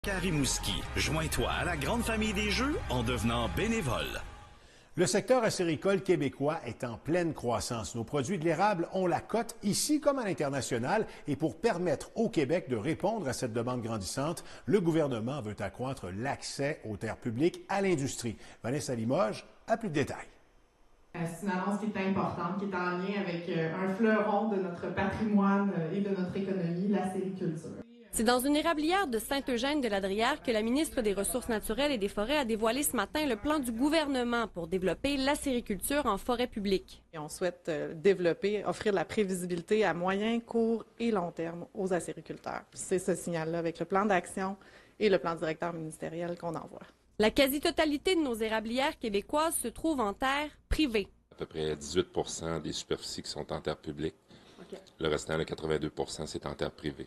Rimouski, joins-toi à la grande famille des Jeux en devenant bénévole. Le secteur acéricole québécois est en pleine croissance. Nos produits de l'érable ont la cote ici comme à l'international et pour permettre au Québec de répondre à cette demande grandissante, le gouvernement veut accroître l'accès aux terres publiques à l'industrie. Vanessa Limoges a plus de détails. C'est une annonce qui est importante, qui est en lien avec un fleuron de notre patrimoine et de notre économie, l'acériculture. C'est dans une érablière de Saint-Eugène-de-Ladrière que la ministre des Ressources naturelles et des Forêts a dévoilé ce matin le plan du gouvernement pour développer l'acériculture en forêt publique. Et on souhaite développer, offrir de la prévisibilité à moyen, court et long terme aux acériculteurs. C'est ce signal-là avec le plan d'action et le plan directeur ministériel qu'on envoie. La quasi-totalité de nos érablières québécoises se trouve en terre privée. À peu près 18 des superficies qui sont en terre publique. Okay. Le restant, le 82 c'est en terre privée.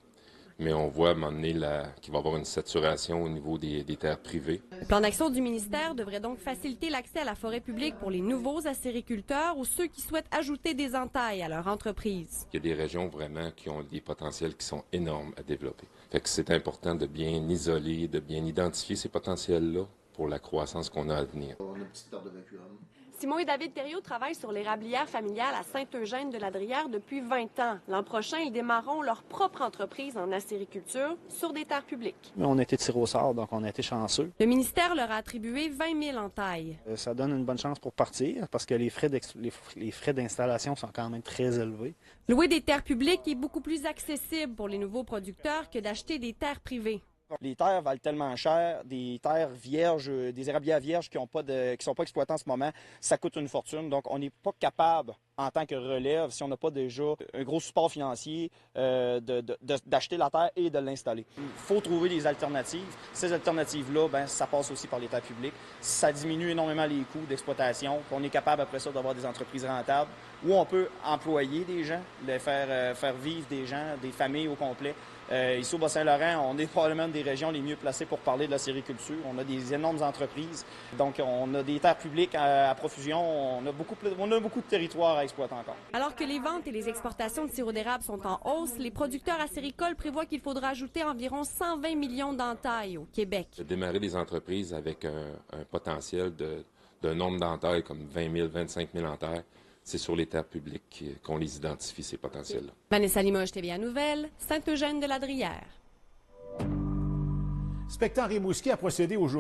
Mais on voit à un moment donné qu'il va y avoir une saturation au niveau des terres privées. Le plan d'action du ministère devrait donc faciliter l'accès à la forêt publique pour les nouveaux acériculteurs ou ceux qui souhaitent ajouter des entailles à leur entreprise. Il y a des régions vraiment qui ont des potentiels qui sont énormes à développer. Fait que c'est important de bien isoler, de bien identifier ces potentiels-là pour la croissance qu'on a à venir. On a une petite perte de vacuum. Simon et David Thériault travaillent sur l'érablière familiale à Saint-Eugène-de-Ladrière depuis 20 ans. L'an prochain, ils démarreront leur propre entreprise en acériculture sur des terres publiques. On a été tirés au sort, donc on a été chanceux. Le ministère leur a attribué 20 000 entailles. Ça donne une bonne chance pour partir parce que les frais d'installation sont quand même très élevés. Louer des terres publiques est beaucoup plus accessible pour les nouveaux producteurs que d'acheter des terres privées. Les terres valent tellement cher, des terres vierges, des érablières vierges qui ne sont pas exploitées en ce moment, ça coûte une fortune. Donc, on n'est pas capable, en tant que relève, si on n'a pas déjà un gros support financier, d'acheter la terre et de l'installer. Il faut trouver des alternatives. Ces alternatives-là, ça passe aussi par les terres publiques. Ça diminue énormément les coûts d'exploitation. On est capable, après ça, d'avoir des entreprises rentables où on peut employer des gens, faire vivre des gens, des familles au complet. Ici au Bas-Saint-Laurent, on est probablement des régions les mieux placées pour parler de la sériculture. On a des énormes entreprises, donc on a des terres publiques à profusion. On a beaucoup de territoires à exploiter encore. Alors que les ventes et les exportations de sirop d'érable sont en hausse, les producteurs acéricoles prévoient qu'il faudra ajouter environ 120 millions d'entailles au Québec. Démarrer des entreprises avec un potentiel d'un nombre d'entailles comme 20 000, 25 000 entailles, c'est sur les terres publiques qu'on les identifie, ces potentiels-là. Vanessa Limoges, TVA Nouvelles, Saint-Eugène-de-Ladrière. Spectant Rimouski a procédé aujourd'hui